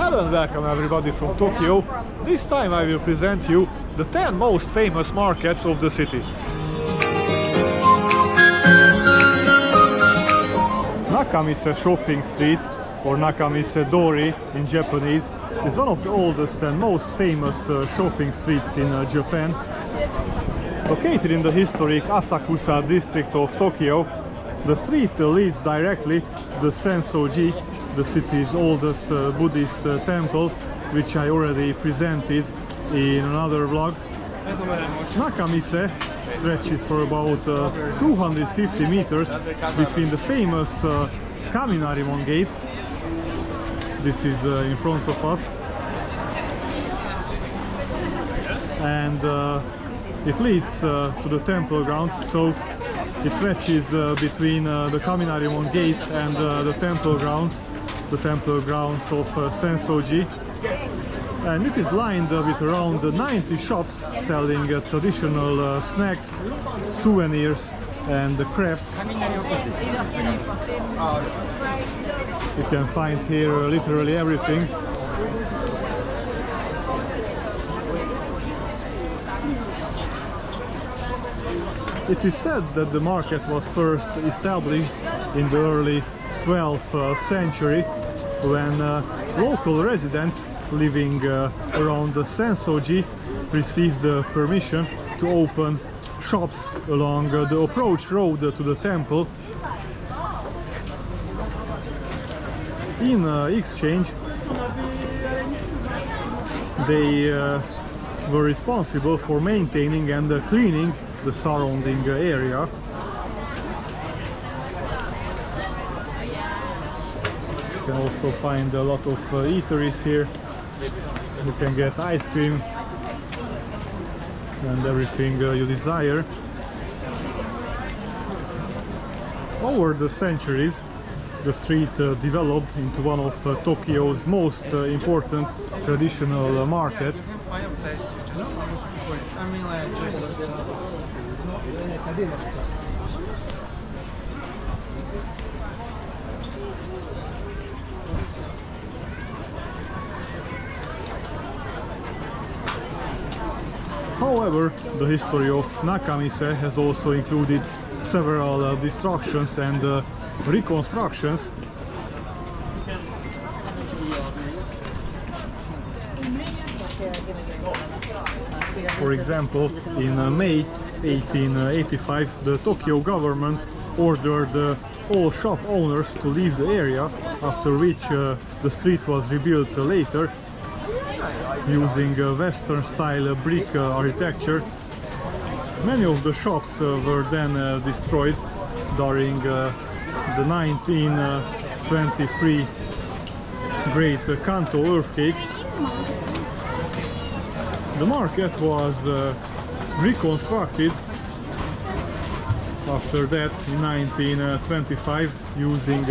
Hello and welcome everybody from Tokyo. This time I will present you the 10 most famous markets of the city. Nakamise Shopping Street, or Nakamise-dori in Japanese, is one of the oldest and most famous shopping streets in Japan. Located in the historic Asakusa district of Tokyo, the street leads directly to the Sensoji, the city's oldest Buddhist temple, which I already presented in another vlog. Nakamise stretches for about 250 meters between the famous Kaminarimon gate. This is in front of us, and it leads to the temple grounds. So it stretches between the Kaminarimon gate and the temple grounds of Sensoji, and it is lined with around 90 shops selling traditional snacks, souvenirs and crafts. You can find here literally everything. It is said that the market was first established in the early 12th century, when local residents living around the Sensoji received permission to open shops along the approach road to the temple. In exchange, they were responsible for maintaining and cleaning the surrounding area. You can also find a lot of eateries here. You can get ice cream and everything you desire. Over the centuries, the street developed into one of Tokyo's most important traditional markets. However, the history of Nakamise has also included several destructions and reconstructions. For example, in May 1885, the Tokyo government ordered all shop owners to leave the area, after which the street was rebuilt later using Western-style brick architecture. Many of the shops were then destroyed during the 1923 Great Kanto earthquake. The market was reconstructed after that in 1925 using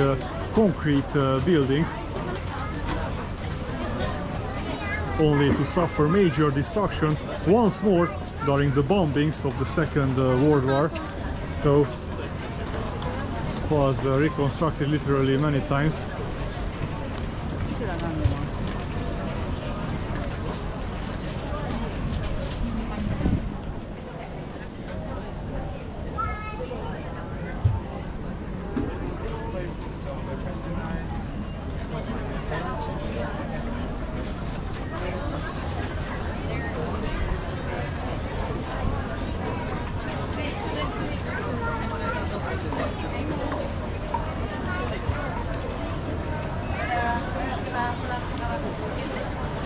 concrete buildings, only to suffer major destruction once more during the bombings of the Second World War. So it was reconstructed literally many times.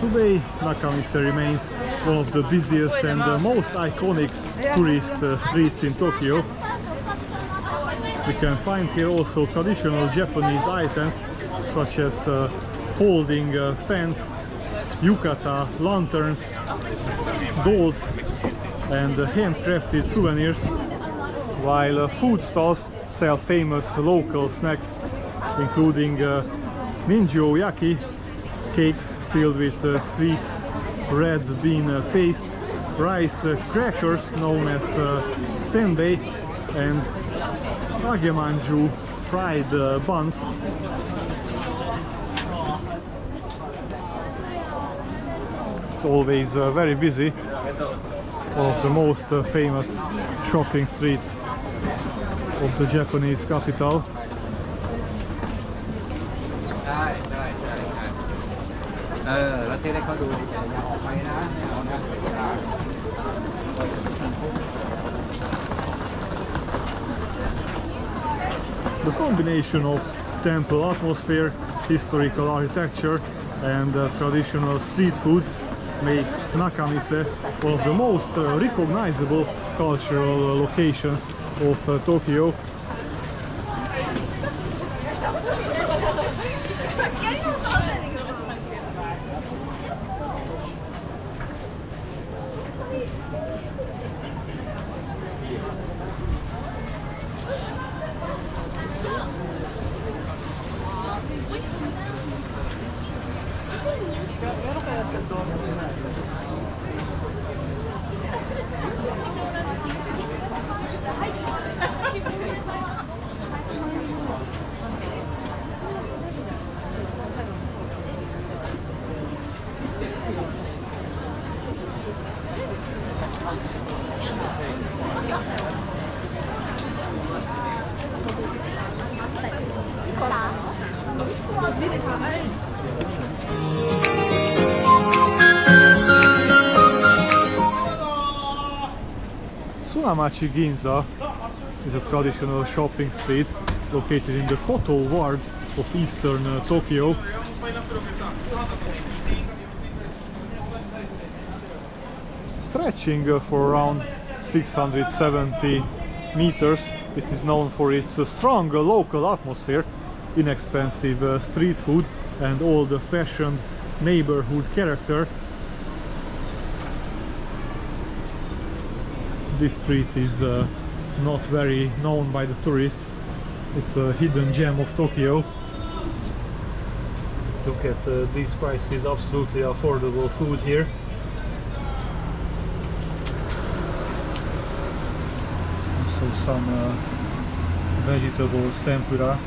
Today, Nakamise remains one of the busiest and most iconic tourist streets in Tokyo. We can find here also traditional Japanese items such as folding fans, yukata, lanterns, dolls and handcrafted souvenirs, while food stalls sell famous local snacks including ninjo-yaki, cakes filled with sweet red bean paste, rice crackers known as senbei, and agemanju fried buns. always very busy. One of the most famous shopping streets of the Japanese capital. The combination of temple atmosphere, historical architecture and traditional street food makes Nakamise one of the most recognizable cultural locations of Tokyo. Sunamachi Ginza is a traditional shopping street located in the Koto ward of eastern Tokyo. Stretching for around 670 meters, it is known for its strong local atmosphere, inexpensive street food and old-fashioned neighborhood character. This street is not very known by the tourists. It's a hidden gem of Tokyo. Look at these prices, absolutely affordable food here. Also some vegetables, tempura.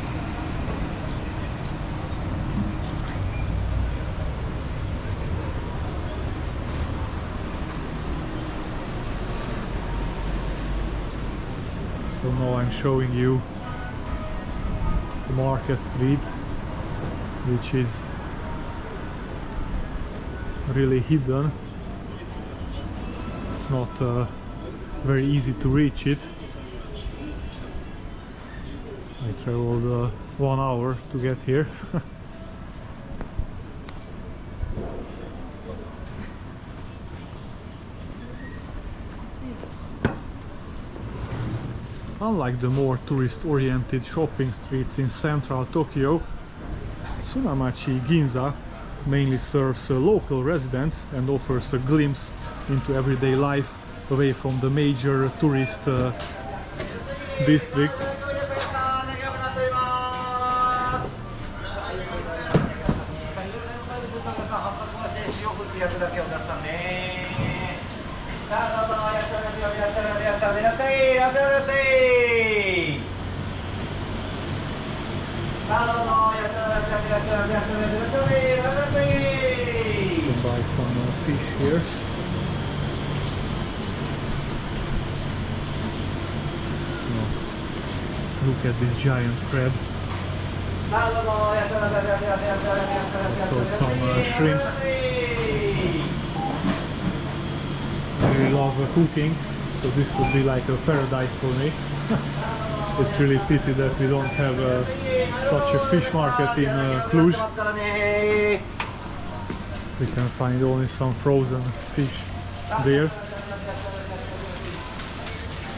So now I'm showing you the market street, which is really hidden. It's not very easy to reach it. I traveled 1 hour to get here. Unlike the more tourist-oriented shopping streets in central Tokyo, Sunamachi Ginza mainly serves local residents and offers a glimpse into everyday life away from the major tourist districts. You can buy some fish here. Oh, look at this giant crab. Also some shrimps. I really love cooking, so this would be like a paradise for me. It's really pity that we don't have such a fish market in Cluj. We can find only some frozen fish there.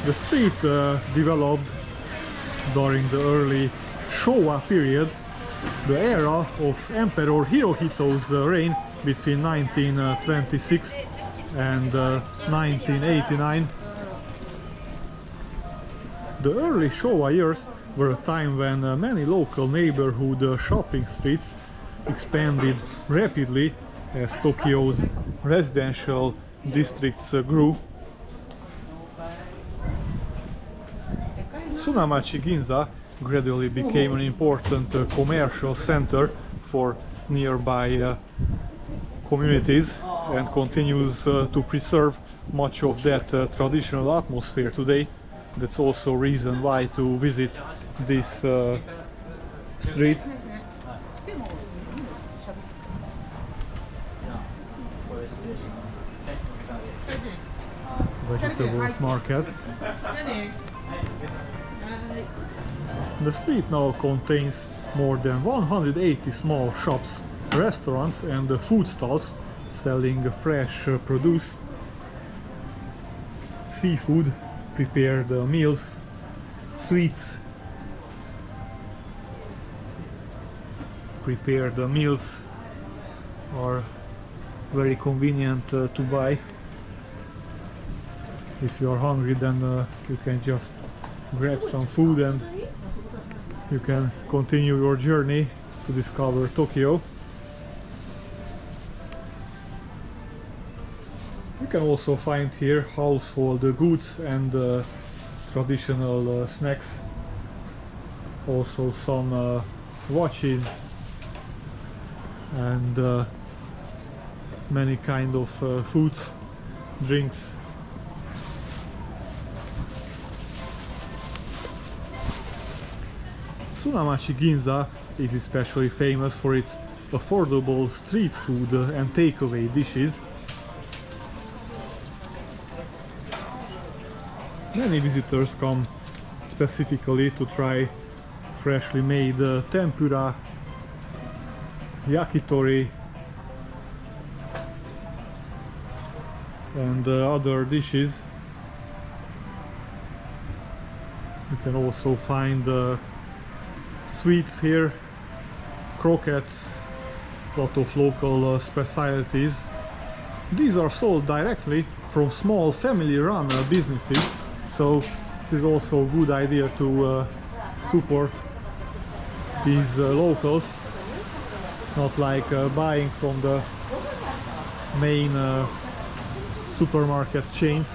The street developed during the early Showa period, the era of Emperor Hirohito's reign between 1926 and 1989. The early Showa years were a time when many local neighborhood shopping streets expanded rapidly as Tokyo's residential districts grew. Sunamachi Ginza gradually became an important commercial center for nearby communities. and continues to preserve much of that traditional atmosphere today. That's also a reason why to visit this street. Vegetables market. The street now contains more than 180 small shops, restaurants and food stalls selling fresh produce, seafood, prepared meals, sweets. Prepared meals are very convenient to buy. If you are hungry, then you can just grab some food and you can continue your journey to discover Tokyo. You can also find here household goods and traditional snacks, also some watches and many kind of foods, drinks. Sunamachi Ginza is especially famous for its affordable street food and takeaway dishes. Many visitors come specifically to try freshly made tempura, yakitori and other dishes. You can also find sweets here, croquettes, lot of local specialties. These are sold directly from small family-run businesses, so it is also a good idea to support these locals. It's not like buying from the main supermarket chains.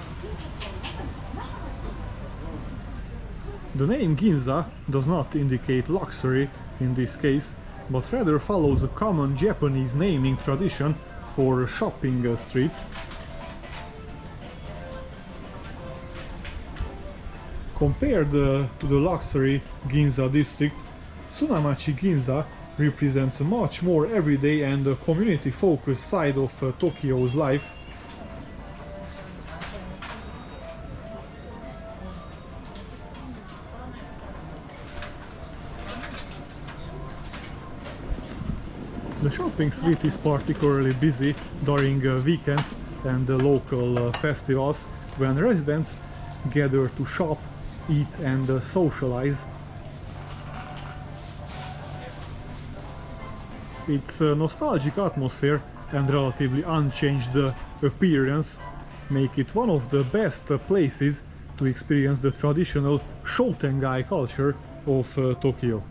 The name Ginza does not indicate luxury in this case, but rather follows a common Japanese naming tradition for shopping streets. Compared to the luxury Ginza district, Sunamachi Ginza represents a much more everyday and community-focused side of Tokyo's life. The shopping street is particularly busy during weekends and local festivals, when residents gather to shop, eat and socialize. Its nostalgic atmosphere and relatively unchanged appearance make it one of the best places to experience the traditional Shotengai culture of Tokyo.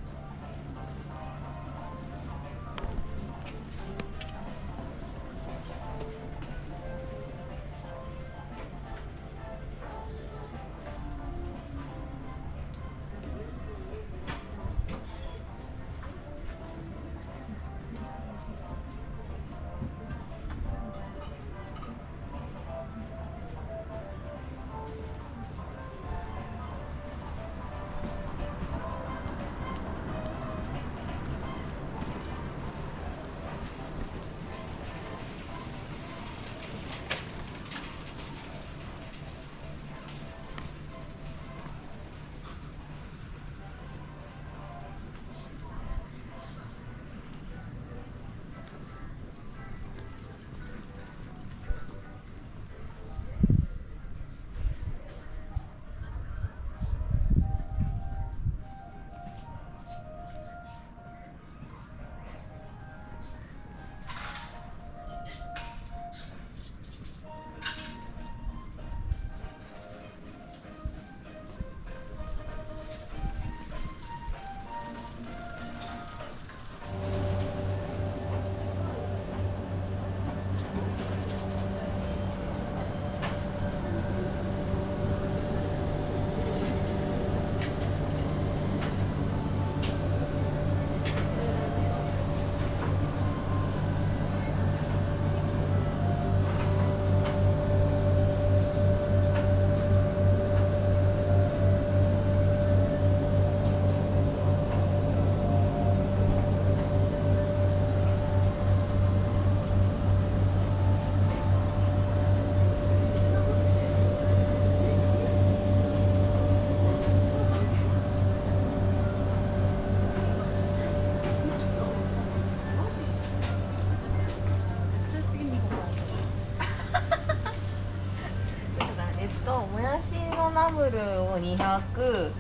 ナムルを200、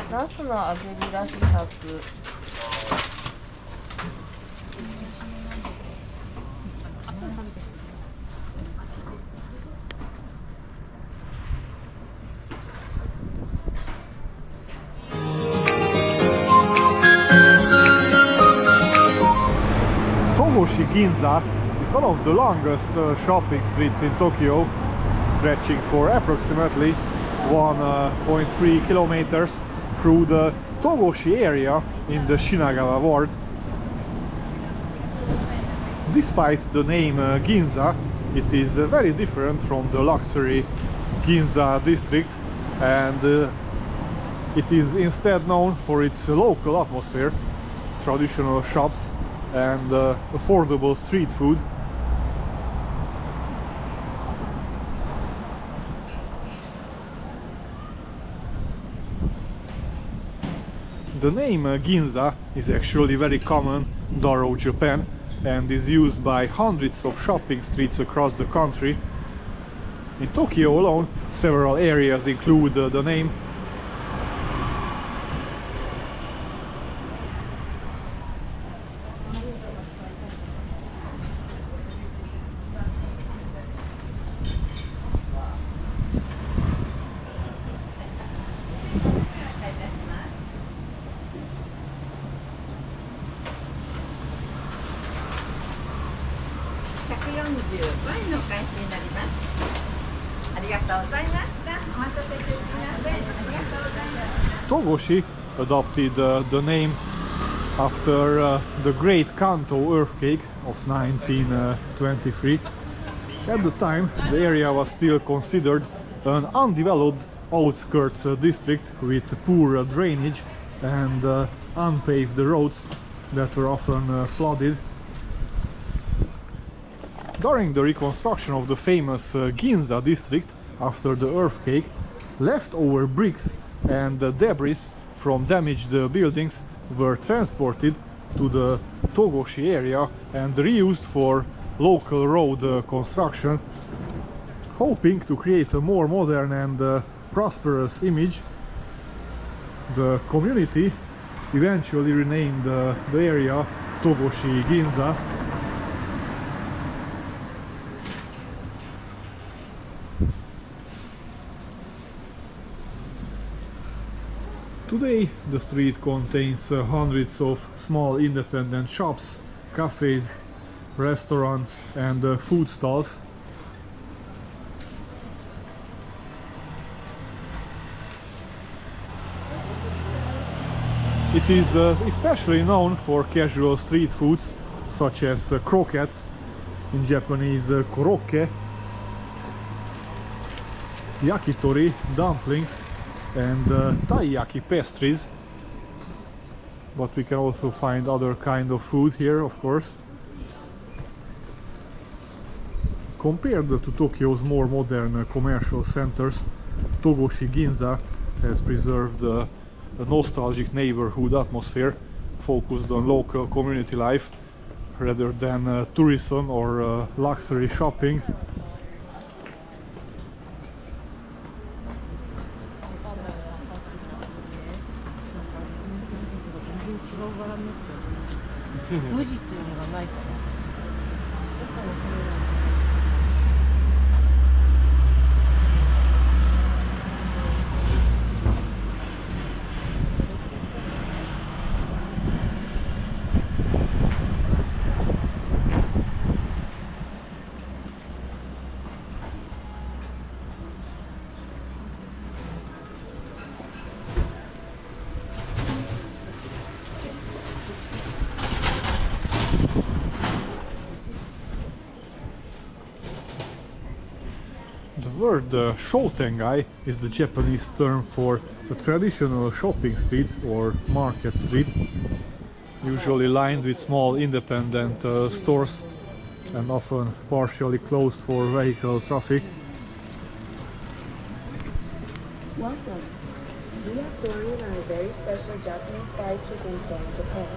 ナスの揚げびらし100。Togoshi Ginza is one of the longest shopping streets in Tokyo, stretching for approximately 1.3 kilometers through the Togoshi area in the Shinagawa ward. Despite the name Ginza, it is very different from the luxury Ginza district, and it is instead known for its local atmosphere, traditional shops and affordable street food. The name Ginza is actually very common throughout Japan and is used by hundreds of shopping streets across the country. In Tokyo alone, several areas include the name. Togoshi adopted the name after the Great Kanto earthquake of 1923. At the time, the area was still considered an undeveloped outskirts district with poor drainage and unpaved roads that were often flooded. During the reconstruction of the famous Ginza district after the earthquake, leftover bricks and debris from damaged buildings were transported to the Togoshi area and reused for local road construction. Hoping to create a more modern and prosperous image, the community eventually renamed the area Togoshi Ginza. Today, the street contains hundreds of small independent shops, cafes, restaurants and food stalls. It is especially known for casual street foods such as croquettes, in Japanese korokke, yakitori, dumplings and taiyaki pastries, but we can also find other kind of food here, of course. Compared to Tokyo's more modern commercial centers, Togoshi Ginza has preserved a nostalgic neighborhood atmosphere focused on local community life rather than tourism or luxury shopping. The word Shotengai is the Japanese term for a traditional shopping street or market street, usually lined with small independent stores and often partially closed for vehicle traffic. Welcome. We have Dorian on a very special Japanese fried chicken from Japan.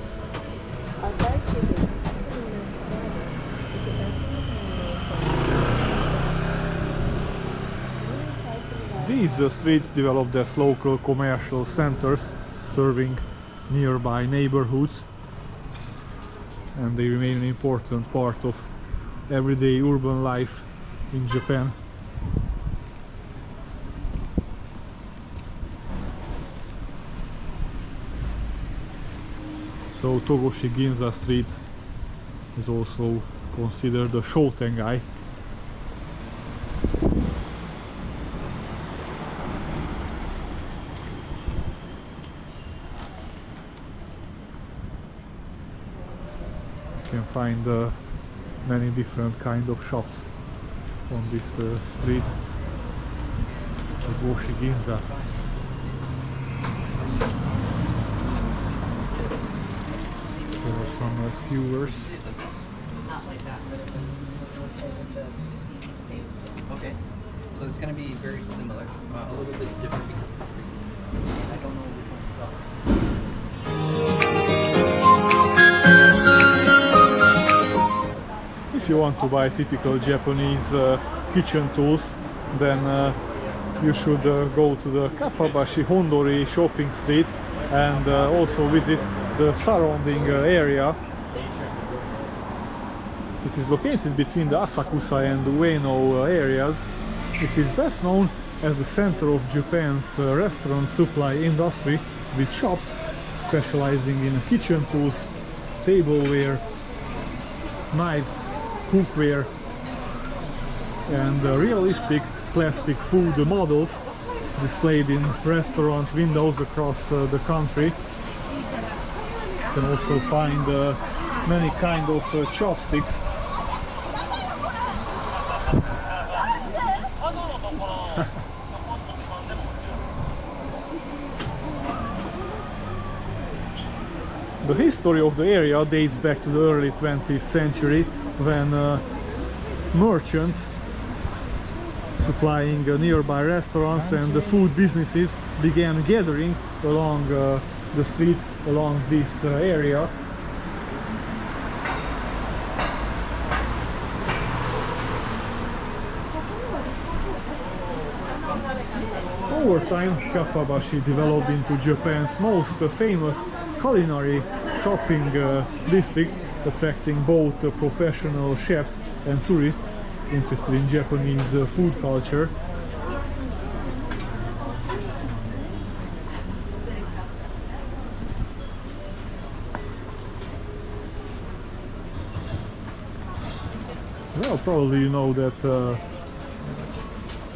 Our fried chicken is the best these streets developed as local commercial centers, serving nearby neighborhoods, and they remain an important part of everyday urban life in Japan. So Togoshi Ginza Street is also considered a Shotengai. You can find many different kind of shops on this street. Togoshi Ginza. There are some skewers. Okay, so it's going to be very similar, a little bit different because of the previous. I don't know which one. If you want to buy typical Japanese kitchen tools, then you should go to the Kappabashi Hondori shopping street and also visit the surrounding area. It is located between the Asakusa and Ueno areas. It is best known as the center of Japan's restaurant supply industry, with shops specializing in kitchen tools, tableware, knives, cookware, and realistic plastic food models displayed in restaurant windows across the country. You can also find many kind of chopsticks. The history of the area dates back to the early 20th century, when merchants supplying nearby restaurants and the food businesses began gathering along the street along this area. Over time, Kappabashi developed into Japan's most famous culinary shopping district, attracting both professional chefs and tourists interested in Japanese food culture. Well, probably you know that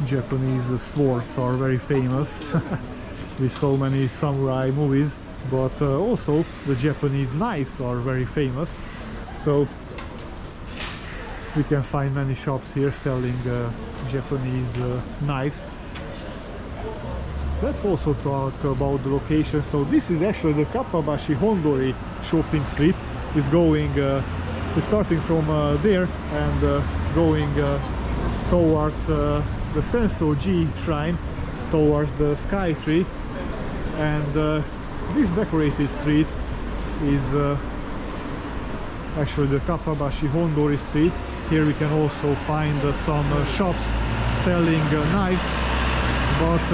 Japanese swords are very famous with so many samurai movies, but also the Japanese knives are very famous. So we can find many shops here selling Japanese knives. Let's also talk about the location. So this is actually the Kappabashi Hondori shopping street. It's going, it's starting from there and going towards the Sensoji shrine, towards the Sky Tree. And this decorated street is actually the Kappabashi Hondori street. Here we can also find some shops selling knives, but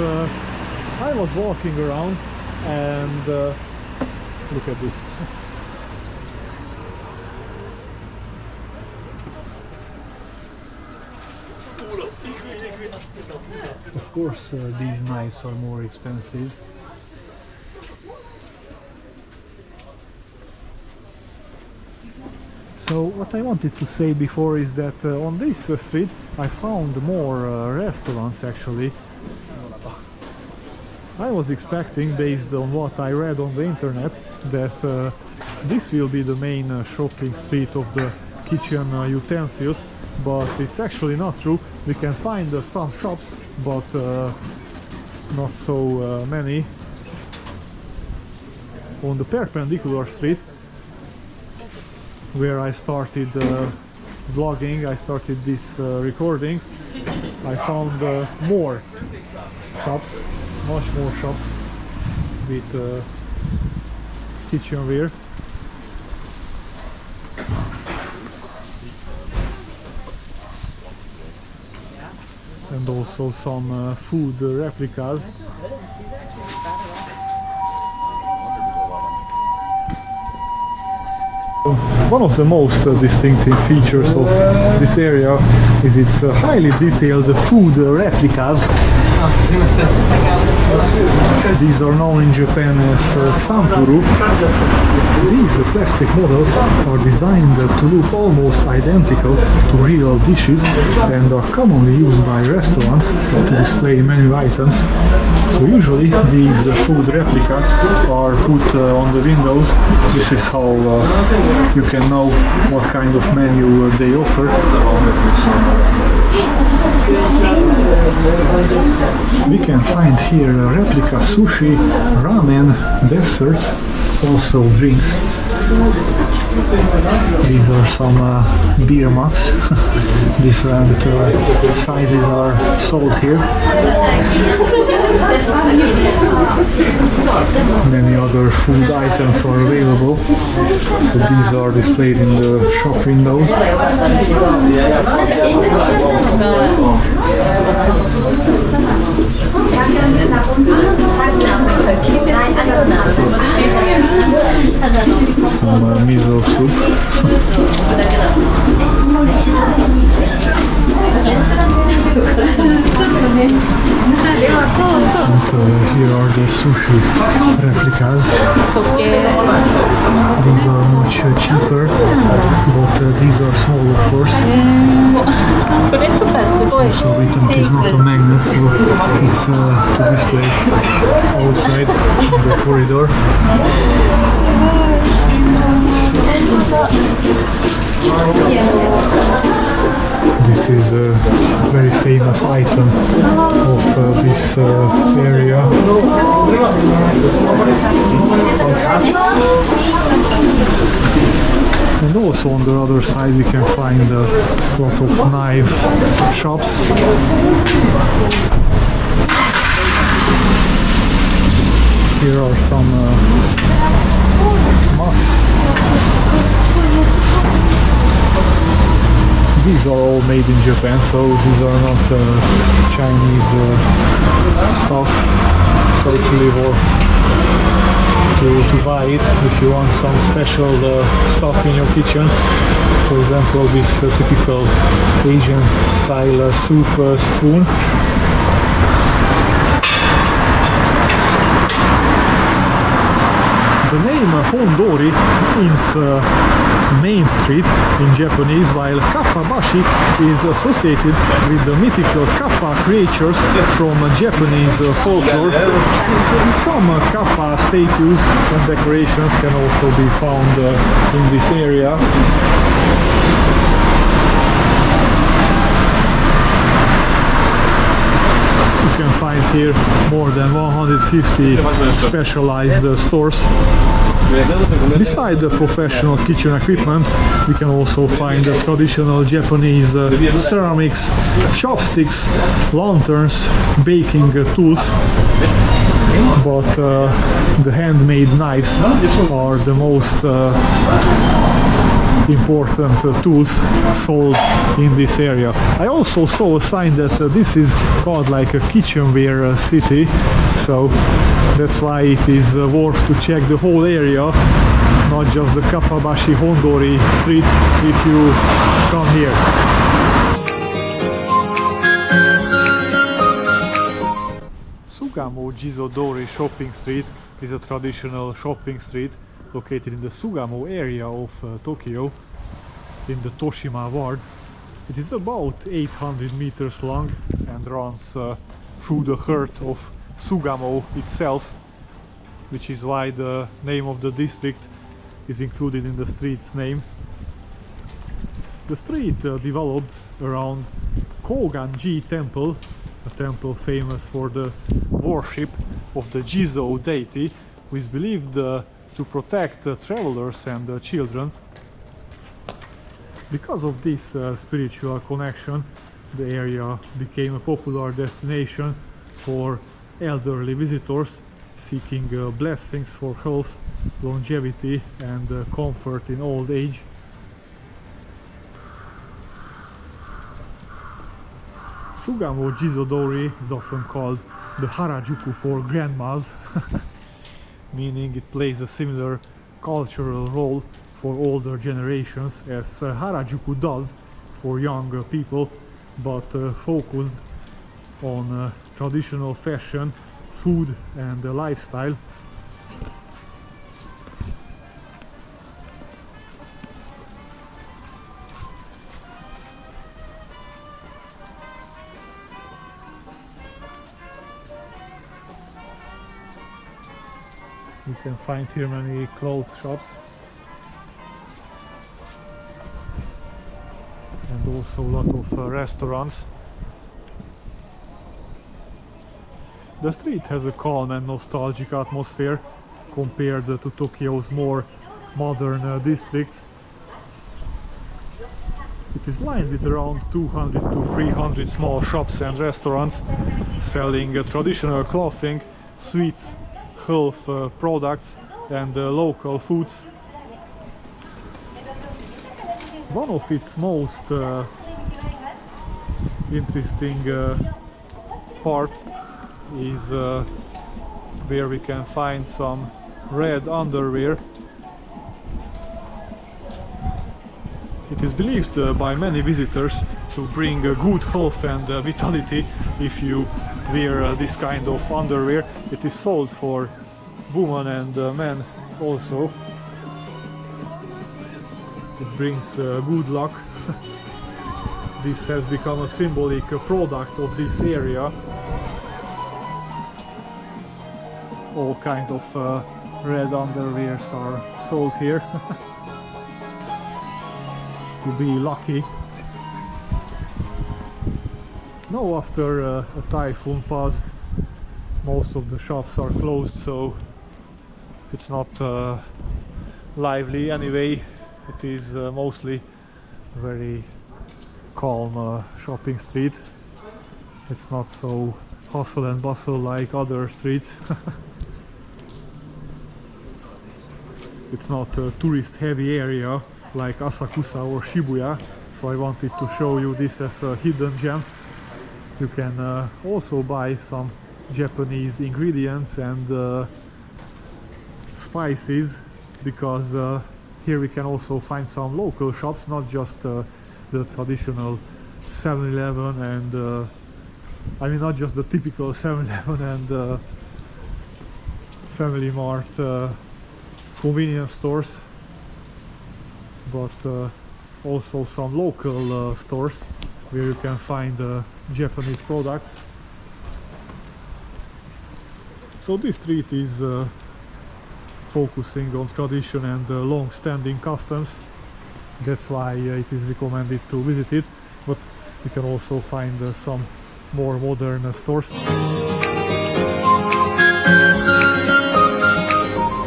I was walking around and look at this. Of course, these knives are more expensive. So what I wanted to say before is that on this street I found more restaurants actually. I was expecting, based on what I read on the internet, that this will be the main shopping street of the kitchen utensils, but it's actually not true. We can find some shops, but not so many. On the perpendicular street, where I started vlogging, I started this recording, I found more shops, much more shops with kitchenware. and also some food replicas. One of the most distinctive features of this area is its highly detailed food replicas. These are known in Japan as sampuru. These plastic models are designed to look almost identical to real dishes and are commonly used by restaurants to display menu items. So usually these food replicas are put on the windows. This is how you can know what kind of menu they offer. We can find here replica sushi, ramen, desserts, also drinks. These are some beer mugs. Different sizes are sold here. Many other food items are available. So these are displayed in the shop windows. Some miso soup. And here are the sushi replicas. These are much cheaper, but these are small, of course. Also written it is not a magnet, so it's to display outside in the corridor. This is a very famous item of this area. And also on the other side we can find a lot of knife shops. Here are some mugs. These are all made in Japan, so these are not Chinese stuff, so it's really worth to buy it if you want some special stuff in your kitchen. For example, this typical Asian style soup spoon. The name Hondori means main street in Japanese, while Kappabashi is associated with the mythical Kappa creatures from Japanese folklore. Some Kappa statues and decorations can also be found in this area. You can find here more than 150 specialized stores. Beside the professional kitchen equipment, we can also find the traditional Japanese ceramics, chopsticks, lanterns, baking tools. But the handmade knives are the most important tools sold in this area. I also saw a sign that this is called like a kitchenware city, so that's why it is worth to check the whole area, not just the Kappabashi Hondori street if you come here. Sugamo Jizo-dori shopping street is a traditional shopping street located in the Sugamo area of Tokyo, in the Toshima ward. It is about 800 meters long and runs through the heart of Sugamo itself, which is why the name of the district is included in the street's name. The street developed around Koganji Temple, a temple famous for the worship of the Jizo deity, who is believed to protect travelers and children. Because of this spiritual connection, the area became a popular destination for elderly visitors seeking blessings for health, longevity and comfort in old age. Sugamo Jizo-dori is often called the Harajuku for grandmas, meaning it plays a similar cultural role for older generations as Harajuku does for younger people, but focused on traditional fashion, food and lifestyle. You can find here many clothes shops and also a lot of restaurants. The street has a calm and nostalgic atmosphere compared to Tokyo's more modern districts. It is lined with around 200 to 300 small shops and restaurants selling traditional clothing, sweets, health products and local foods. One of its most interesting part is where we can find some red underwear. It is believed by many visitors to bring good health and vitality if you wear this kind of underwear. It is sold for women and men also. It brings good luck. This has become a symbolic product of this area. All kind of red underwears are sold here. To be lucky. Now after a typhoon passed, most of the shops are closed, so it's not lively anyway. It is mostly very calm shopping street. It's not so hustle and bustle like other streets. It's not a tourist heavy area like Asakusa or Shibuya, so I wanted to show you this as a hidden gem. You can also buy some Japanese ingredients and spices, because here we can also find some local shops, not just the traditional 7-Eleven and I mean not just the typical 7-Eleven and Family Mart convenience stores, but also some local stores where you can find Japanese products. So this street is focusing on tradition and long-standing customs. That's why it is recommended to visit it, but you can also find some more modern stores.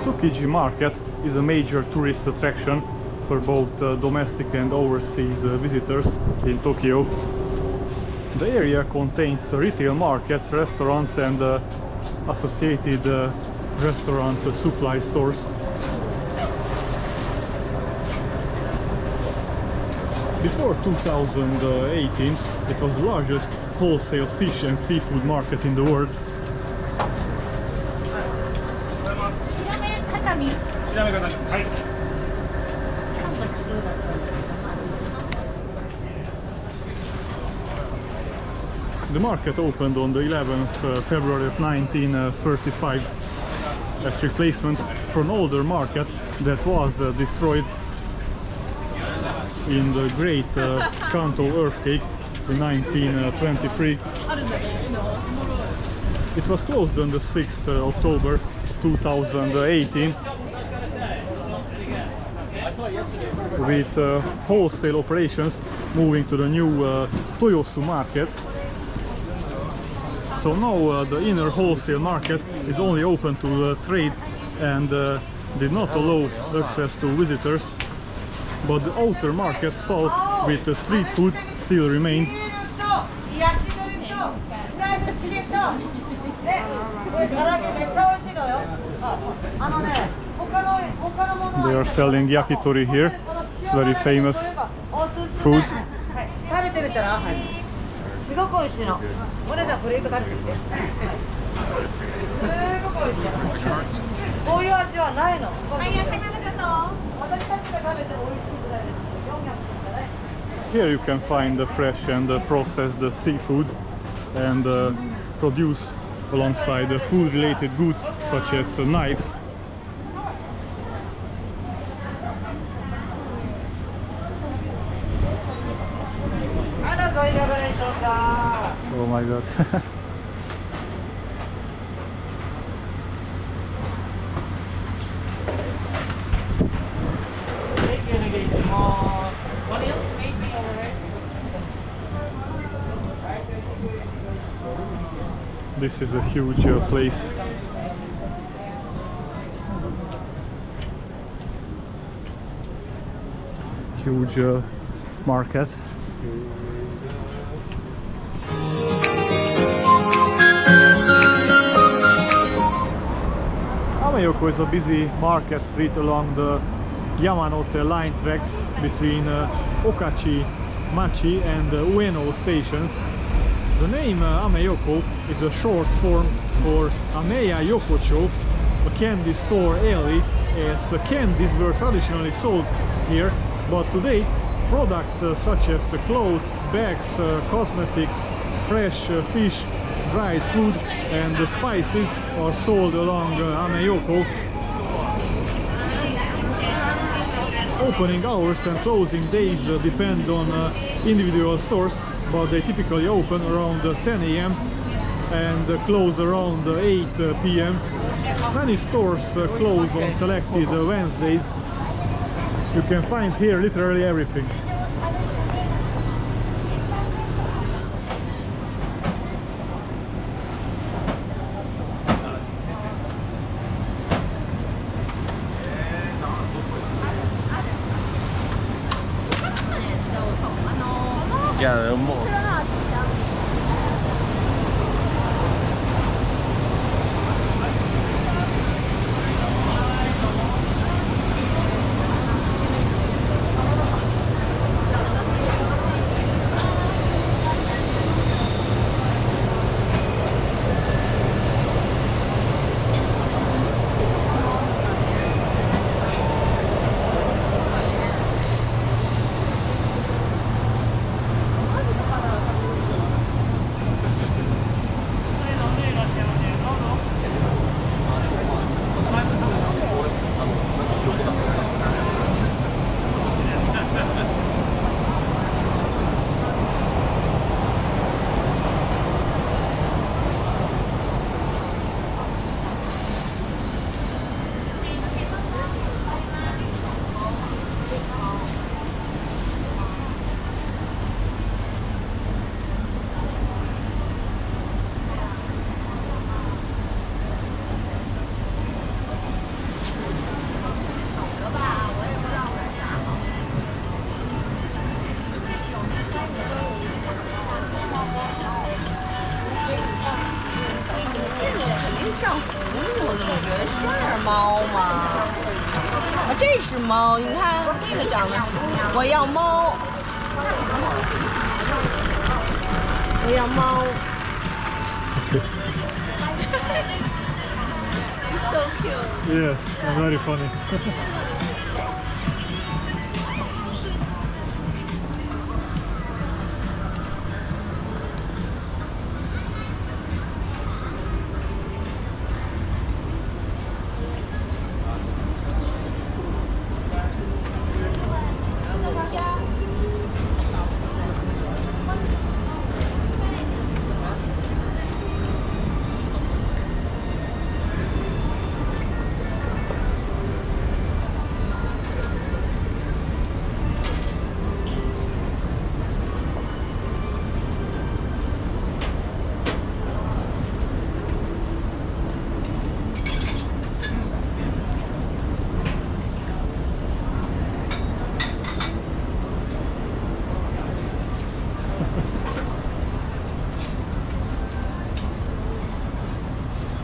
Tsukiji market is a major tourist attraction for both domestic and overseas visitors in Tokyo. The area contains retail markets, restaurants and associated restaurant supply stores. Before 2018, it was the largest wholesale fish and seafood market in the world. The market opened on the 11th February of 1935 as replacement for an older market that was destroyed in the Great Kanto earthquake in 1923. It was closed on the 6th October 2018 with wholesale operations moving to the new Toyosu market. So now the inner wholesale market is only open to trade and did not allow access to visitors, but the outer market stall with street food still remained. They are selling yakitori here. It's very famous food. すごく美味しいの。お姉さんこれとかって言って。すごく美味しい。こういう味はないの。はい、いらっしゃいませ。私たちが食べて美味しいぐらいです。Here you can find the fresh and processed seafood and produce alongside food-related goods such as knives. Oh my god. This is a huge place. Huge market. Ameyoko is a busy market street along the Yamanote line tracks between Okachi-machi and Ueno stations. The name Ameyoko is a short form for Ameya Yokocho, a candy store alley, as candies were traditionally sold here, but today products such as clothes, bags, cosmetics, fresh fish, dried food and spices are sold along Ameyoko. Opening hours and closing days depend on individual stores, but they typically open around 10 AM and close around 8 PM. Many stores close on selected Wednesdays. You can find here literally everything. Yeah, more. 像葫芦，我怎么觉得是猫嘛？啊，这是猫，你看这个长得，我要猫，我要猫。So cute. Yes, very funny.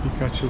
Pikachu.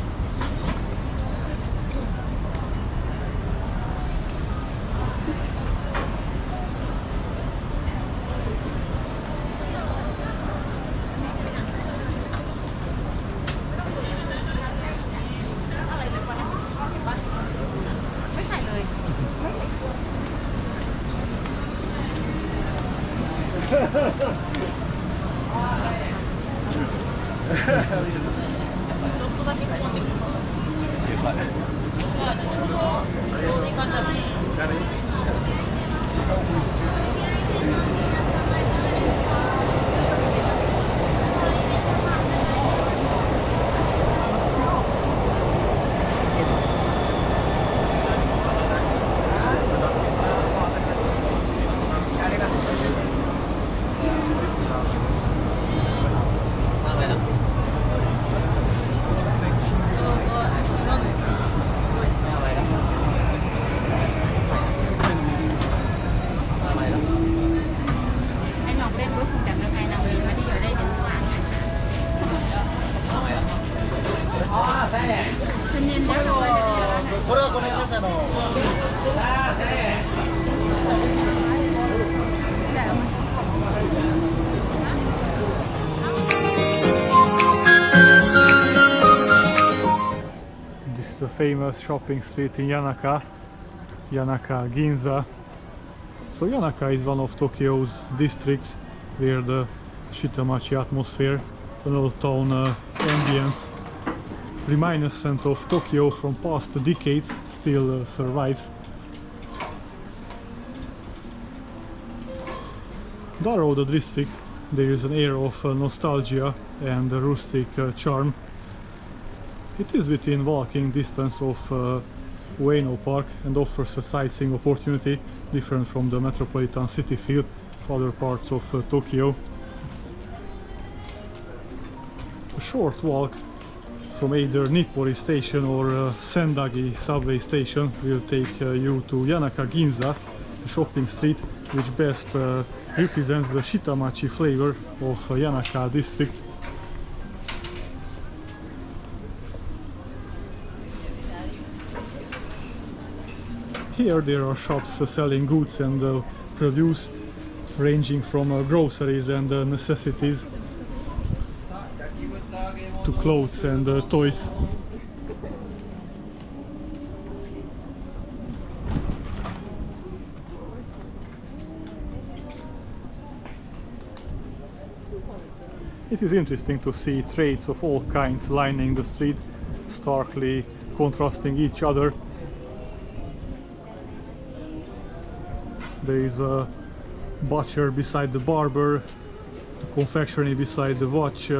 This is a famous shopping street in Yanaka, Yanaka Ginza. So Yanaka is one of Tokyo's districts where the Shitamachi atmosphere, an old town ambience reminiscent of Tokyo from past decades, still survives. Around the district there is an air of nostalgia and rustic charm. It is within walking distance of Ueno Park and offers a sightseeing opportunity different from the metropolitan city feel of other parts of Tokyo. A short walk from either Nippori station or Sendagi subway station will take you to Yanaka Ginza, a shopping street which best represents the Shitamachi flavor of Yanaka district. Here there are shops selling goods and produce ranging from groceries and necessities to clothes and toys. It is interesting to see trades of all kinds lining the street, starkly contrasting each other. There is a butcher beside the barber, the confectionery beside the watch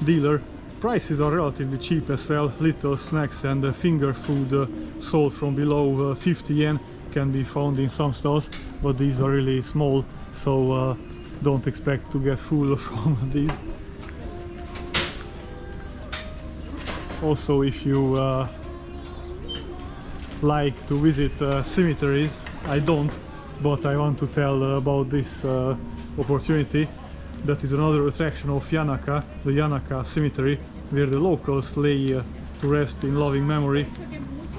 dealer. Prices are relatively cheap as well. Little snacks and finger food sold from below 50 yen can be found in some stalls, but these are really small, so don't expect to get full from these. Also, if you like to visit cemeteries, I don't, but I want to tell about this opportunity. That is another attraction of Yanaka, the Yanaka cemetery, where the locals lay to rest in loving memory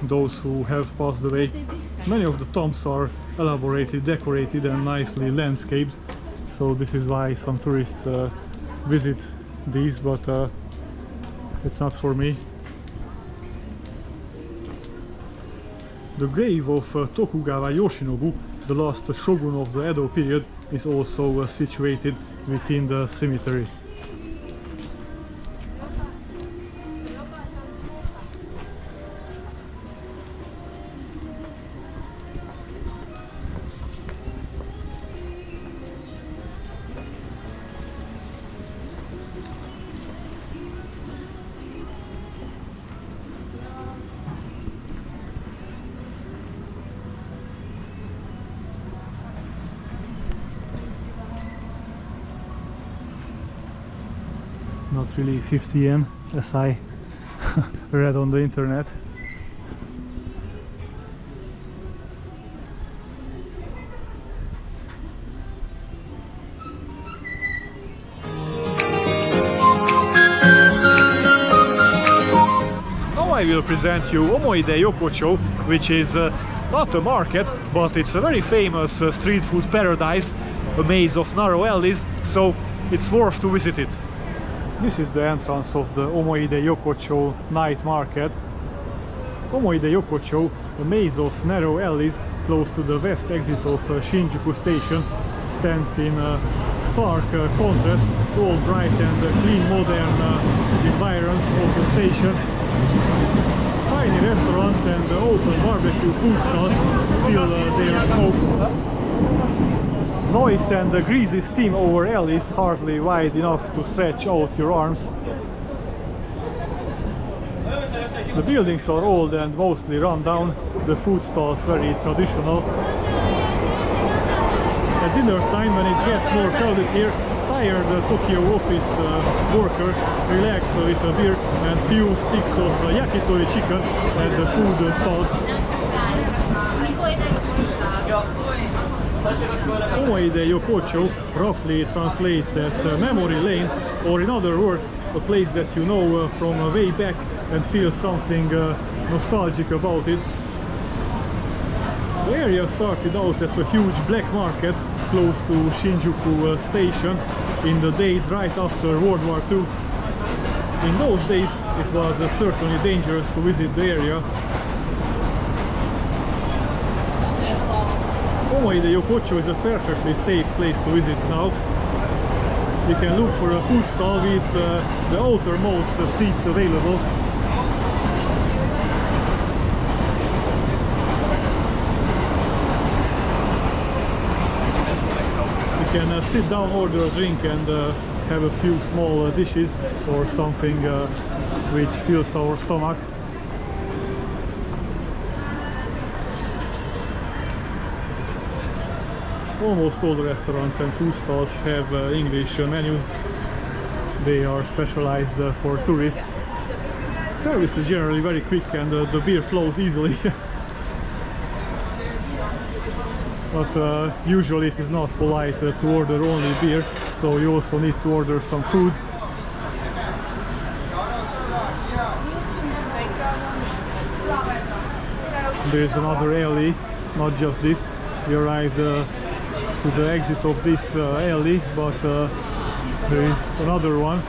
those who have passed away. Many of the tombs are elaborately decorated and nicely landscaped, so this is why some tourists visit these, but it's not for me. The grave of Tokugawa Yoshinobu, the last shogun of the Edo period, is also situated within the cemetery. Not really 50 yen, as I read on the internet. Now I will present you Omoide Yokocho, which is not a market, but it's a very famous street food paradise, a maze of narrow alleys, so it's worth to visit it. This is the entrance of the Omoide Yokocho night market. Omoide Yokocho, a maze of narrow alleys close to the west exit of Shinjuku station, stands in stark contrast to all bright and clean modern environs of the station. Tiny restaurants and open barbecue food stalls spill their smoke. Noise and greasy steam over alleys hardly wide enough to stretch out your arms. The buildings are old and mostly run down, the food stalls very traditional. At dinner time, when it gets more crowded here, tired Tokyo office workers relax with a beer and few sticks of yakitori chicken at the food stalls. Omoide Yokocho roughly translates as memory lane, or in other words, a place that you know from way back and feel something nostalgic about it. The area started out as a huge black market close to Shinjuku station in the days right after World War II. In those days it was certainly dangerous to visit the area. Omoide Yokocho is a perfectly safe place to visit now. You can look for a food stall with the outermost seats available. You can sit down, order a drink and have a few small dishes or something which fills our stomach. Almost all the restaurants and food stalls have English menus. They are specialized for tourists. Service is generally very quick and the beer flows easily. But usually it is not polite to order only beer, so you also need to order some food. There is another alley, not just this. We arrived to the exit of this alley, but there is another one.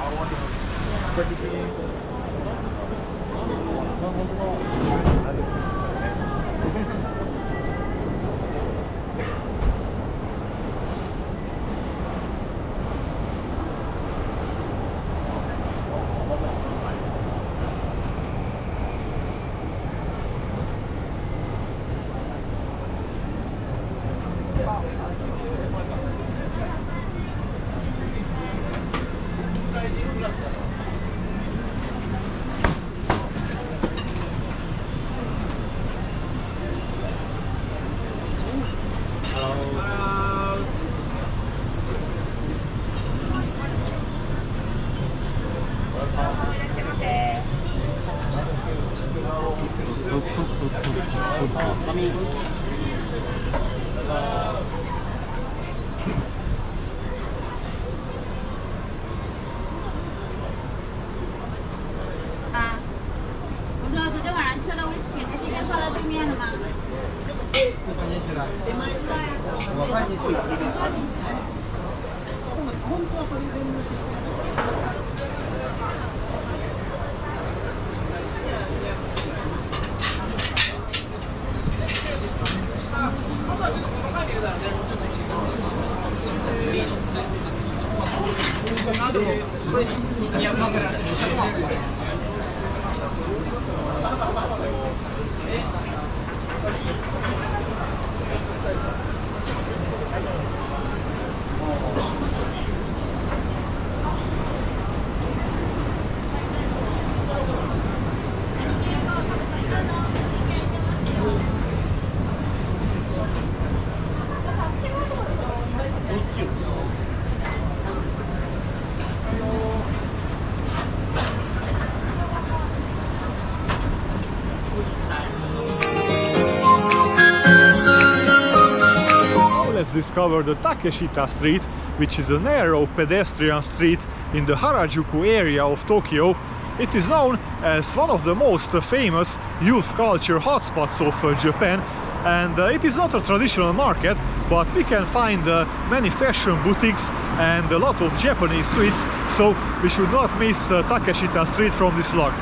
Discover the Takeshita Street, which is a narrow pedestrian street in the Harajuku area of Tokyo. It is known as one of the most famous youth culture hotspots of Japan, and it is not a traditional market, but we can find many fashion boutiques and a lot of Japanese sweets, so we should not miss Takeshita Street from this vlog.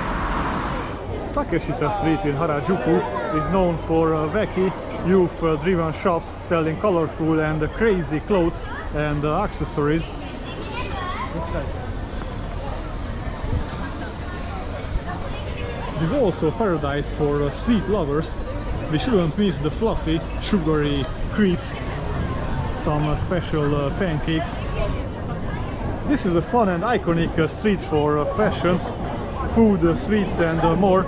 Takeshita Street in Harajuku is known for wacky, youth-driven shops selling colorful and crazy clothes. and accessories. It is also a paradise for sweet lovers. We shouldn't miss the fluffy, sugary crepes, some special pancakes. This is a fun and iconic street for fashion, food, sweets and more.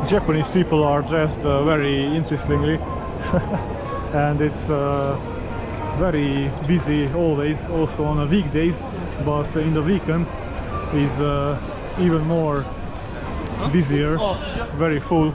Japanese people are dressed very interestingly and it's very busy always, also on weekdays, but in the weekend is even more busier, very full.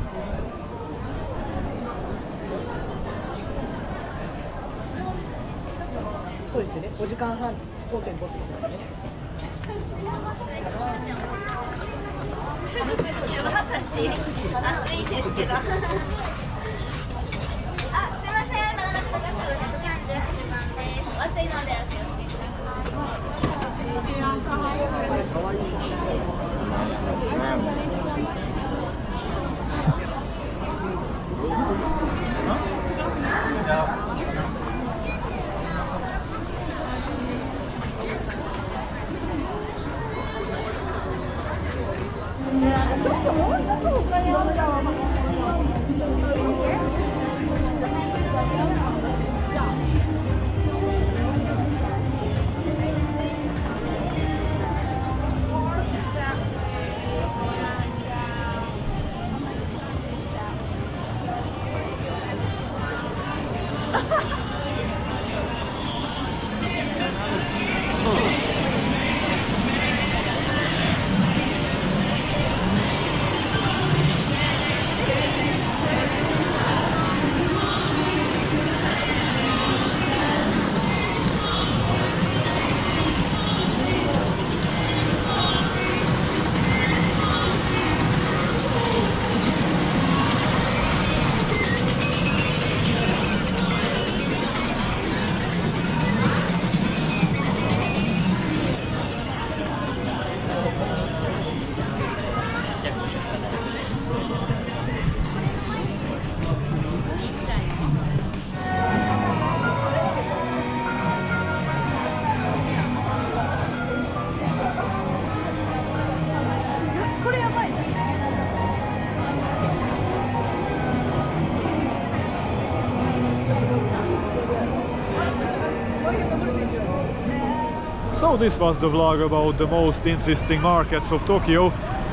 So this was the vlog about the most interesting markets of Tokyo.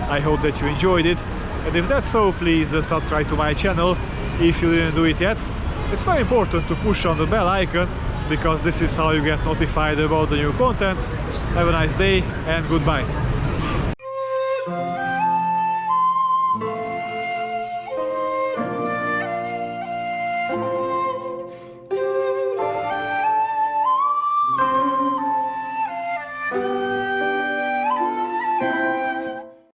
I hope that you enjoyed it, and if that's so, please subscribe to my channel if you didn't do it yet. It's very important to push on the bell icon, because this is how you get notified about the new contents. Have a nice day and goodbye.